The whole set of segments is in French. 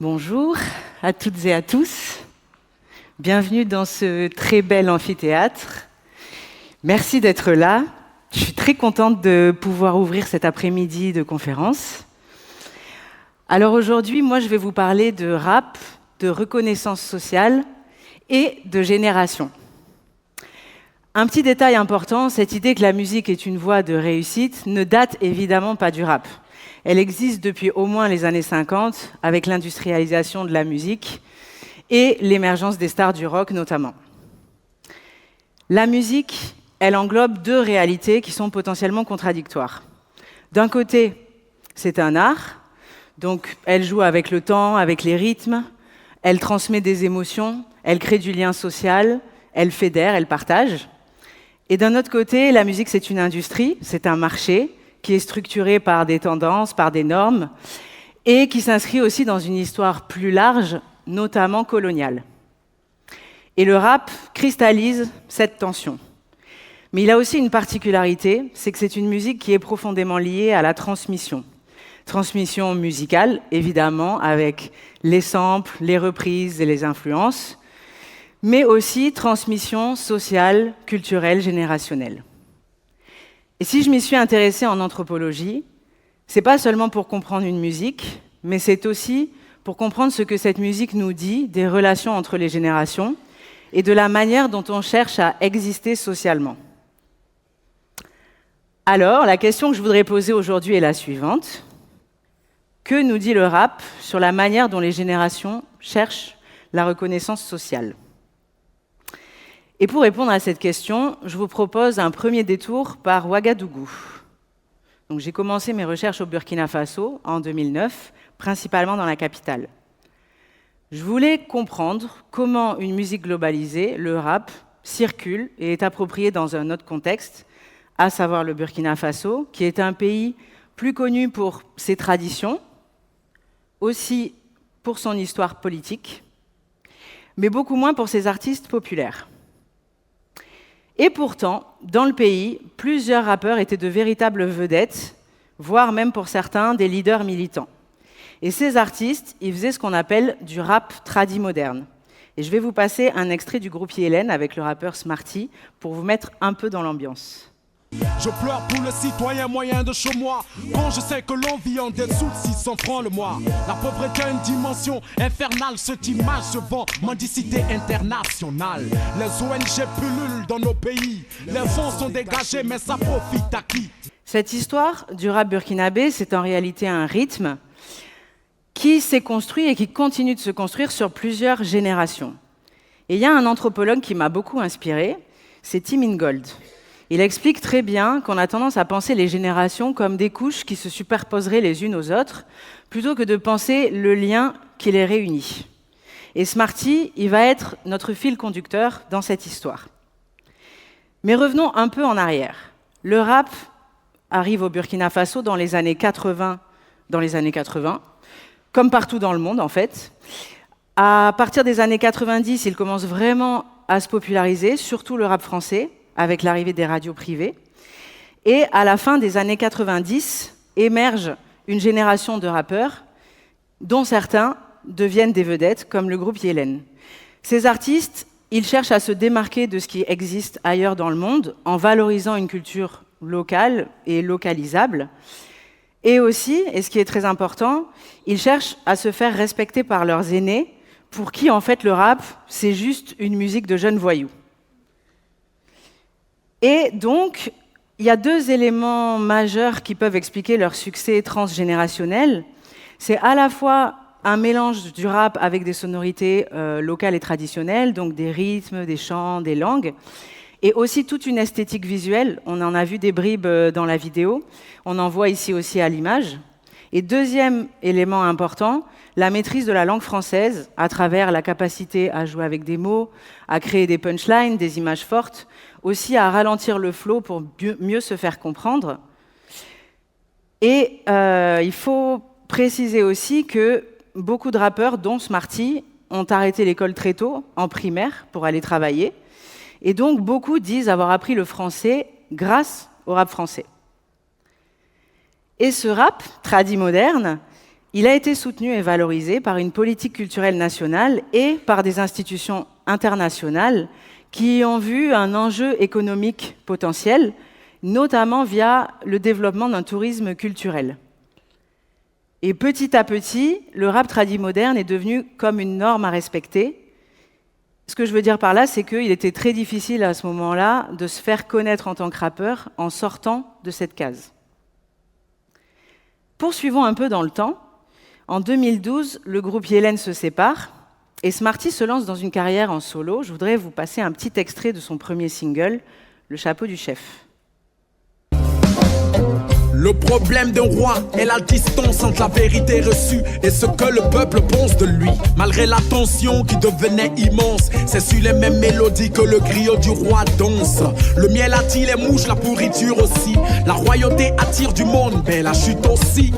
Bonjour à toutes et à tous. Bienvenue dans ce très bel amphithéâtre. Merci d'être là. Je suis très contente de pouvoir ouvrir cet après-midi de conférence. Alors aujourd'hui, moi, je vais vous parler de rap, de reconnaissance sociale et de génération. Un petit détail important, cette idée que la musique est une voie de réussite ne date évidemment pas du rap. Elle existe depuis au moins les années 50, avec l'industrialisation de la musique et l'émergence des stars du rock notamment. La musique, elle englobe deux réalités qui sont potentiellement contradictoires. D'un côté, c'est un art, donc elle joue avec le temps, avec les rythmes, elle transmet des émotions, elle crée du lien social, elle fédère, elle partage. Et d'un autre côté, la musique, c'est une industrie, c'est un marché qui est structuré par des tendances, par des normes, et qui s'inscrit aussi dans une histoire plus large, notamment coloniale. Et le rap cristallise cette tension. Mais il a aussi une particularité, c'est que c'est une musique qui est profondément liée à la transmission. Transmission musicale, évidemment, avec les samples, les reprises et les influences, mais aussi transmission sociale, culturelle, générationnelle. Et si je m'y suis intéressée en anthropologie, c'est pas seulement pour comprendre une musique, mais c'est aussi pour comprendre ce que cette musique nous dit des relations entre les générations et de la manière dont on cherche à exister socialement. Alors, la question que je voudrais poser aujourd'hui est la suivante. Que nous dit le rap sur la manière dont les générations cherchent la reconnaissance sociale ? Et pour répondre à cette question, je vous propose un premier détour par Ouagadougou. Donc, j'ai commencé mes recherches au Burkina Faso en 2009, principalement dans la capitale. Je voulais comprendre comment une musique globalisée, le rap, circule et est appropriée dans un autre contexte, à savoir le Burkina Faso, qui est un pays plus connu pour ses traditions, aussi pour son histoire politique, mais beaucoup moins pour ses artistes populaires. Et pourtant, dans le pays, plusieurs rappeurs étaient de véritables vedettes, voire même pour certains des leaders militants. Et ces artistes, ils faisaient ce qu'on appelle du rap tradi moderne. Et je vais vous passer un extrait du groupe Yélène avec le rappeur Smarty pour vous mettre un peu dans l'ambiance. Je pleure pour le citoyen moyen de chez moi. Quand je sais que l'on vit en dessous de 600 francs le mois. La pauvreté a une dimension infernale. Cette image se vend mendicité internationale. Les ONG pullulent dans nos pays. Les fonds sont dégagés mais ça profite à qui ? Cette histoire du rap burkinabé, c'est en réalité un rythme qui s'est construit et qui continue de se construire sur plusieurs générations. Et il y a un anthropologue qui m'a beaucoup inspiré, c'est Tim Ingold. Il explique très bien qu'on a tendance à penser les générations comme des couches qui se superposeraient les unes aux autres, plutôt que de penser le lien qui les réunit. Et Smarty, il va être notre fil conducteur dans cette histoire. Mais revenons un peu en arrière. Le rap arrive au Burkina Faso dans les années 80, comme partout dans le monde en fait. À partir des années 90, il commence vraiment à se populariser, surtout le rap français, avec l'arrivée des radios privées. Et à la fin des années 90, émerge une génération de rappeurs, dont certains deviennent des vedettes, comme le groupe Yélène. Ces artistes, ils cherchent à se démarquer de ce qui existe ailleurs dans le monde, en valorisant une culture locale et localisable. Et aussi, et ce qui est très important, ils cherchent à se faire respecter par leurs aînés, pour qui, en fait, le rap, c'est juste une musique de jeunes voyous. Et donc, il y a deux éléments majeurs qui peuvent expliquer leur succès transgénérationnel. C'est à la fois un mélange du rap avec des sonorités locales et traditionnelles, donc des rythmes, des chants, des langues, et aussi toute une esthétique visuelle. On en a vu des bribes dans la vidéo, on en voit ici aussi à l'image. Et deuxième élément important, la maîtrise de la langue française à travers la capacité à jouer avec des mots, à créer des punchlines, des images fortes, aussi à ralentir le flow pour mieux se faire comprendre. Et il faut préciser aussi que beaucoup de rappeurs, dont Smarty, ont arrêté l'école très tôt, en primaire, pour aller travailler. Et donc, beaucoup disent avoir appris le français grâce au rap français. Et ce rap, tradi moderne, il a été soutenu et valorisé par une politique culturelle nationale et par des institutions internationales qui y ont vu un enjeu économique potentiel, notamment via le développement d'un tourisme culturel. Et petit à petit, le rap tradi moderne est devenu comme une norme à respecter. Ce que je veux dire par là, c'est qu'il était très difficile à ce moment-là de se faire connaître en tant que rappeur en sortant de cette case. Poursuivons un peu dans le temps. En 2012, le groupe Yélène se sépare et Smarty se lance dans une carrière en solo. Je voudrais vous passer un petit extrait de son premier single, Le chapeau du chef. Le problème d'un roi est la distance entre la vérité reçue et ce que le peuple pense de lui. Malgré la tension qui devenait immense, c'est sur les mêmes mélodies que le griot du roi danse. Le miel attire les mouches, la pourriture aussi. La royauté attire du monde, mais la chute aussi.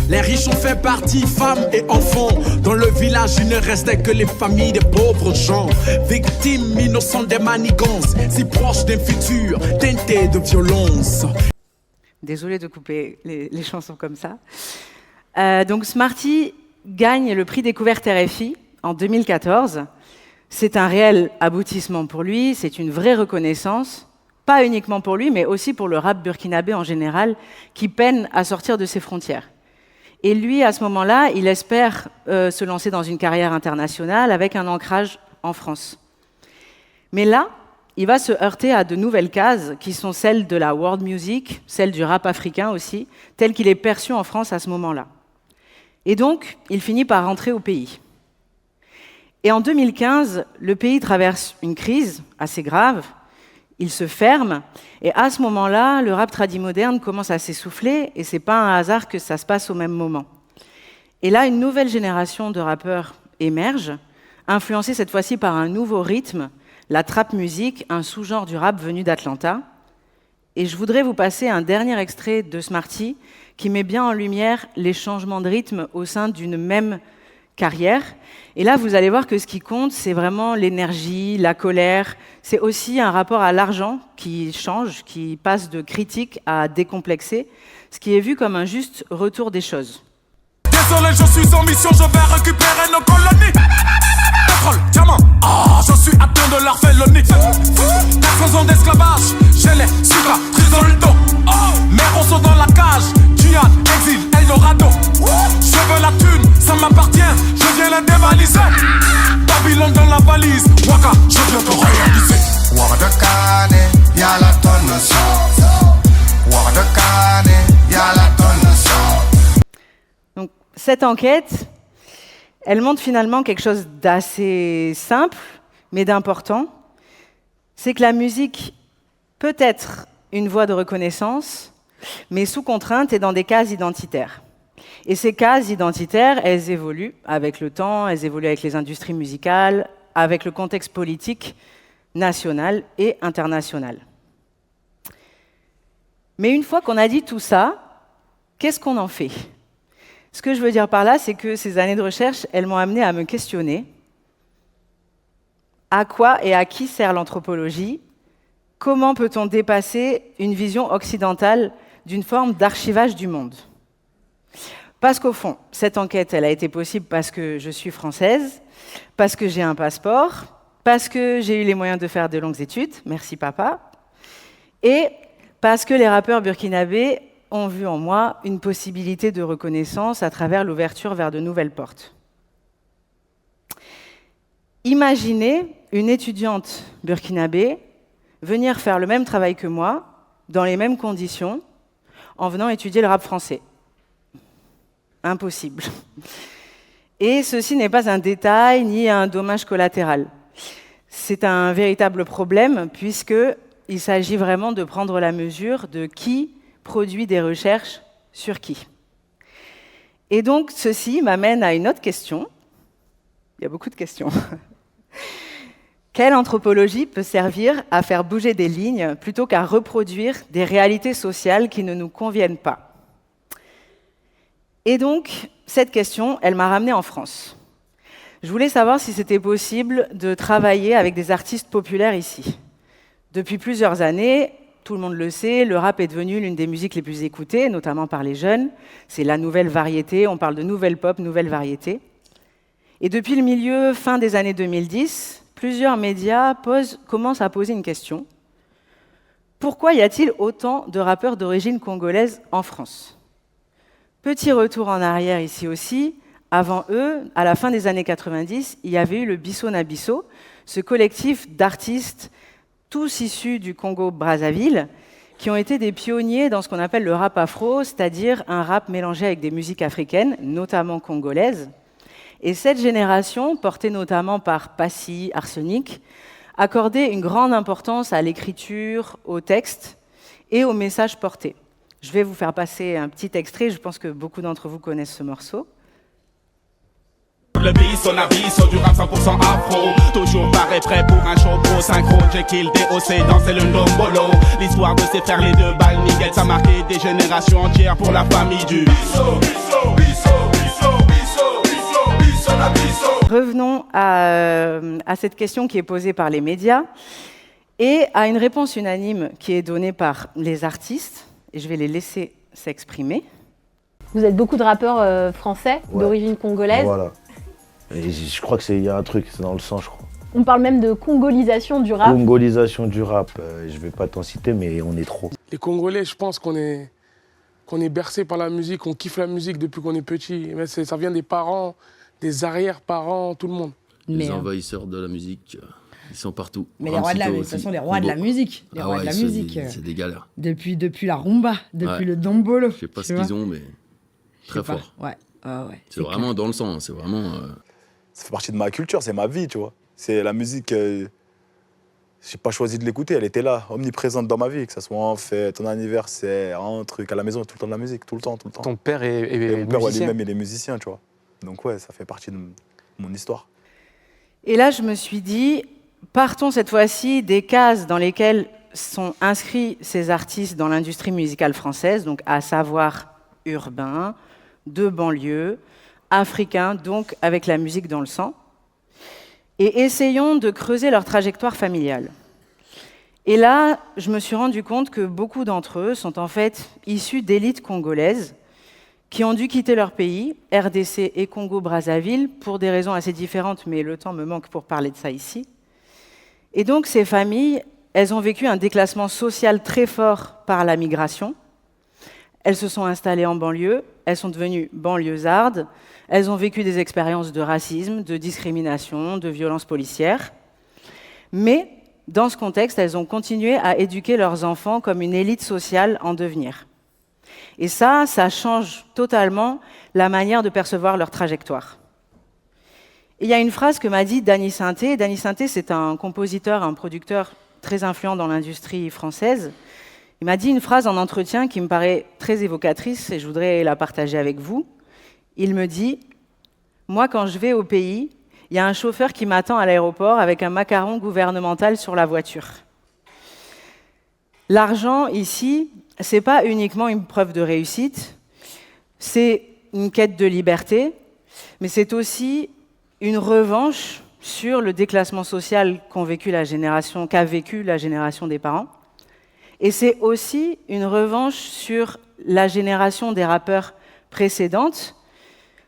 Les riches ont fait partie, femmes et enfants. Dans le village, il ne restait que les familles des pauvres gens. Victimes innocentes des manigances, si proches d'un futur teinté de violence. Désolée de couper les chansons comme ça. Donc Smarty gagne le prix découverte RFI en 2014. C'est un réel aboutissement pour lui, c'est une vraie reconnaissance, pas uniquement pour lui, mais aussi pour le rap burkinabé en général, qui peine à sortir de ses frontières. Et lui, à ce moment-là, il espère se lancer dans une carrière internationale avec un ancrage en France. Mais là, il va se heurter à de nouvelles cases qui sont celles de la world music, celles du rap africain aussi, tel qu'il est perçu en France à ce moment-là. Et donc, il finit par rentrer au pays. Et en 2015, le pays traverse une crise assez grave, il se ferme, et à ce moment-là, le rap tradi moderne commence à s'essouffler, et c'est pas un hasard que ça se passe au même moment. Et là, une nouvelle génération de rappeurs émerge, influencée cette fois-ci par un nouveau rythme, la trap music, un sous-genre du rap venu d'Atlanta. Et je voudrais vous passer un dernier extrait de Smarty qui met bien en lumière les changements de rythme au sein d'une même carrière. Et là, vous allez voir que ce qui compte, c'est vraiment l'énergie, la colère. C'est aussi un rapport à l'argent qui change, qui passe de critique à décomplexé, ce qui est vu comme un juste retour des choses. Désolé, je suis en mission, je vais récupérer nos colonies. Pétrole, diamant, je suis atteint de leur félonie. 400 ans d'esclavage, j'ai les cicatrices dans le dos. Mes rossos dans la cage, Djihad, exil, Eldorado. Je veux la thune, ça m'appartient, je viens la dévaliser. Babylone dans la valise, Waka, je viens te réaliser. Wardakane, y'a la tonne sang. Wardakane, y'a la tonne sang. Donc, cette enquête, elle montre finalement quelque chose d'assez simple, mais d'important. C'est que la musique peut être une voie de reconnaissance, mais sous contrainte et dans des cases identitaires. Et ces cases identitaires, elles évoluent avec le temps, elles évoluent avec les industries musicales, avec le contexte politique national et international. Mais une fois qu'on a dit tout ça, qu'est-ce qu'on en fait ? Ce que je veux dire par là, c'est que ces années de recherche, elles m'ont amené à me questionner. À quoi et à qui sert l'anthropologie ? Comment peut-on dépasser une vision occidentale d'une forme d'archivage du monde ? Parce qu'au fond, cette enquête, elle a été possible parce que je suis française, parce que j'ai un passeport, parce que j'ai eu les moyens de faire de longues études, merci papa, et parce que les rappeurs burkinabés ont vu en moi une possibilité de reconnaissance à travers l'ouverture vers de nouvelles portes. Imaginez une étudiante burkinabé venir faire le même travail que moi, dans les mêmes conditions, en venant étudier le rap français. Impossible. Et ceci n'est pas un détail ni un dommage collatéral. C'est un véritable problème puisqu'il s'agit vraiment de prendre la mesure de qui produit des recherches sur qui. Et donc, ceci m'amène à une autre question. Il y a beaucoup de questions. Quelle anthropologie peut servir à faire bouger des lignes plutôt qu'à reproduire des réalités sociales qui ne nous conviennent pas ? Et donc, cette question, elle m'a ramenée en France. Je voulais savoir si c'était possible de travailler avec des artistes populaires ici. Depuis plusieurs années, tout le monde le sait, le rap est devenu l'une des musiques les plus écoutées, notamment par les jeunes. C'est la nouvelle variété, on parle de nouvelle pop, nouvelle variété. Et depuis le fin des années 2010, plusieurs médias commencent à poser une question. Pourquoi y a-t-il autant de rappeurs d'origine congolaise en France ? Petit retour en arrière ici aussi. Avant eux, à la fin des années 90, il y avait eu le Bisso na Bisso, ce collectif d'artistes tous issus du Congo-Brazzaville, qui ont été des pionniers dans ce qu'on appelle le rap afro, c'est-à-dire un rap mélangé avec des musiques africaines, notamment congolaises. Et cette génération, portée notamment par Passy, Arsenic, accordait une grande importance à l'écriture, au texte et aux messages portés. Je vais vous faire passer un petit extrait, je pense que beaucoup d'entre vous connaissent ce morceau. Le bisso na bisso du rap 100% afro. Toujours pareil prêt pour un show pro synchro. Jekyll, DOC, danser le ndombolo. L'histoire de ces frères les deux balles nickel. Ça a marqué des générations entières pour la famille du bisso, bisso, bisso, bisso, bisso, bisso, bisso na bisso. Revenons à cette question qui est posée par les médias et à une réponse unanime qui est donnée par les artistes. Et je vais les laisser s'exprimer. Vous êtes beaucoup de rappeurs français d'origine congolaise. Voilà. Et je crois qu'il y a un truc, c'est dans le sang, je crois. On parle même de congolisation du rap. Congolisation du rap, je vais pas t'en citer, mais on est trop. Les Congolais, je pense qu'on est bercé par la musique, on kiffe la musique depuis qu'on est petit. Mais ça vient des parents, des arrière-parents, tout le monde. Les envahisseurs de la musique, ils sont partout. Mais les rois de toute façon, les rois de la musique. Les rois de la musique. C'est des galères. Depuis la rumba, depuis le dombolo. Je sais pas ce qu'ils ont, mais très fort. Ouais. C'est vraiment dans le sang, c'est vraiment... Ça fait partie de ma culture, c'est ma vie, tu vois. C'est la musique, j'ai pas choisi de l'écouter, elle était là, omniprésente dans ma vie, que ce soit en fête, en anniversaire, un truc, à la maison, tout le temps de la musique, tout le temps. Ton père est mon père musicien. lui-même, il est musicien, tu vois. Donc ouais, ça fait partie de mon histoire. Et là, je me suis dit, partons cette fois-ci des cases dans lesquelles sont inscrits ces artistes dans l'industrie musicale française, donc à savoir urbain, de banlieue, africains, donc avec la musique dans le sang, et essayons de creuser leur trajectoire familiale. Et là, je me suis rendu compte que beaucoup d'entre eux sont en fait issus d'élites congolaises qui ont dû quitter leur pays, RDC et Congo-Brazzaville, pour des raisons assez différentes, mais le temps me manque pour parler de ça ici. Et donc ces familles, elles ont vécu un déclassement social très fort par la migration. Elles se sont installées en banlieue, elles sont devenues banlieusardes, elles ont vécu des expériences de racisme, de discrimination, de violences policières. Mais dans ce contexte, elles ont continué à éduquer leurs enfants comme une élite sociale en devenir. Et ça change totalement la manière de percevoir leur trajectoire. Et il y a une phrase que m'a dit Danny Sainté. Danny Sainté, c'est un compositeur, un producteur très influent dans l'industrie française. Il m'a dit une phrase en entretien qui me paraît très évocatrice et je voudrais la partager avec vous. Il me dit « Moi, quand je vais au pays, il y a un chauffeur qui m'attend à l'aéroport avec un macaron gouvernemental sur la voiture. » L'argent, ici, ce n'est pas uniquement une preuve de réussite, c'est une quête de liberté, mais c'est aussi une revanche sur le déclassement social qu'a vécu la génération des parents. Et c'est aussi une revanche sur la génération des rappeurs précédentes,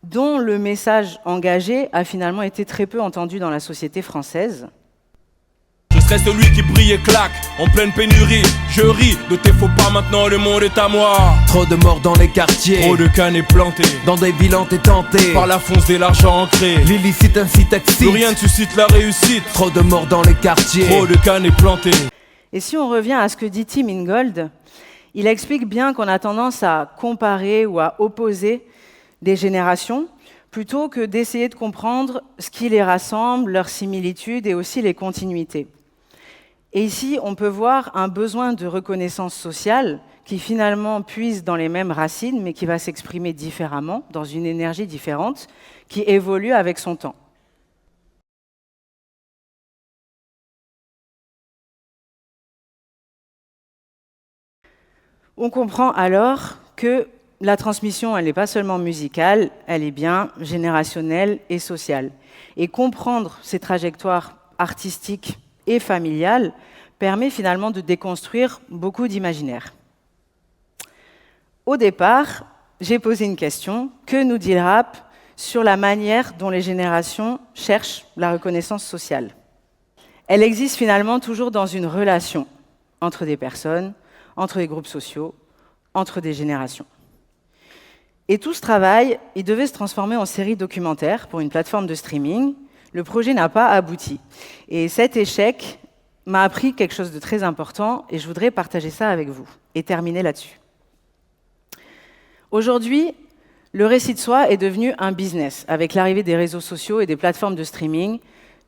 dont le message engagé a finalement été très peu entendu dans la société française. Je serai celui qui brille et claque, en pleine pénurie. Je ris de tes faux pas, maintenant le monde est à moi. Trop de morts dans les quartiers, Trop de cannes plantés dans des villes tentés par la fonce de l'argent ancré. L'illicite incite excite, Plus rien ne suscite la réussite. trop de morts dans les quartiers. Trop de cannes plantées. Et si on revient à ce que dit Tim Ingold, il explique bien qu'on a tendance à comparer ou à opposer des générations, plutôt que d'essayer de comprendre ce qui les rassemble, leurs similitudes et aussi les continuités. Et ici, on peut voir un besoin de reconnaissance sociale qui finalement puise dans les mêmes racines, mais qui va s'exprimer différemment, dans une énergie différente, qui évolue avec son temps. On comprend alors que la transmission, elle n'est pas seulement musicale, elle est bien générationnelle et sociale. Et comprendre ces trajectoires artistiques et familiales permet finalement de déconstruire beaucoup d'imaginaires. Au départ, j'ai posé une question. Que nous dit le rap sur la manière dont les générations cherchent la reconnaissance sociale? Elle existe finalement toujours dans une relation entre des personnes, entre des groupes sociaux, entre des générations. Et tout ce travail, il devait se transformer en série documentaire pour une plateforme de streaming. Le projet n'a pas abouti. Et cet échec m'a appris quelque chose de très important et je voudrais partager ça avec vous et terminer là-dessus. Aujourd'hui, le récit de soi est devenu un business. Avec l'arrivée des réseaux sociaux et des plateformes de streaming,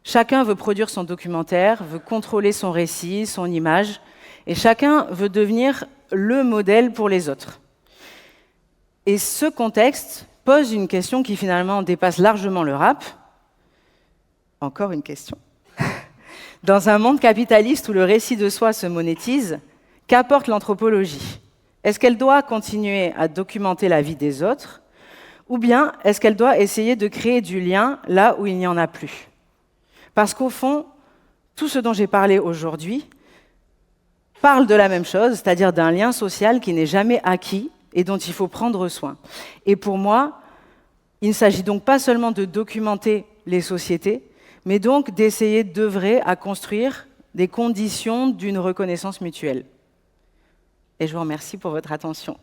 chacun veut produire son documentaire, veut contrôler son récit, son image, et chacun veut devenir le modèle pour les autres. Et ce contexte pose une question qui finalement dépasse largement le rap. Encore une question. Dans un monde capitaliste où le récit de soi se monétise, qu'apporte l'anthropologie? Est-ce qu'elle doit continuer à documenter la vie des autres? Ou bien est-ce qu'elle doit essayer de créer du lien là où il n'y en a plus? Parce qu'au fond, tout ce dont j'ai parlé aujourd'hui parle de la même chose, c'est-à-dire d'un lien social qui n'est jamais acquis et dont il faut prendre soin. Et pour moi, il ne s'agit donc pas seulement de documenter les sociétés, mais donc d'essayer d'œuvrer à construire des conditions d'une reconnaissance mutuelle. Et je vous remercie pour votre attention.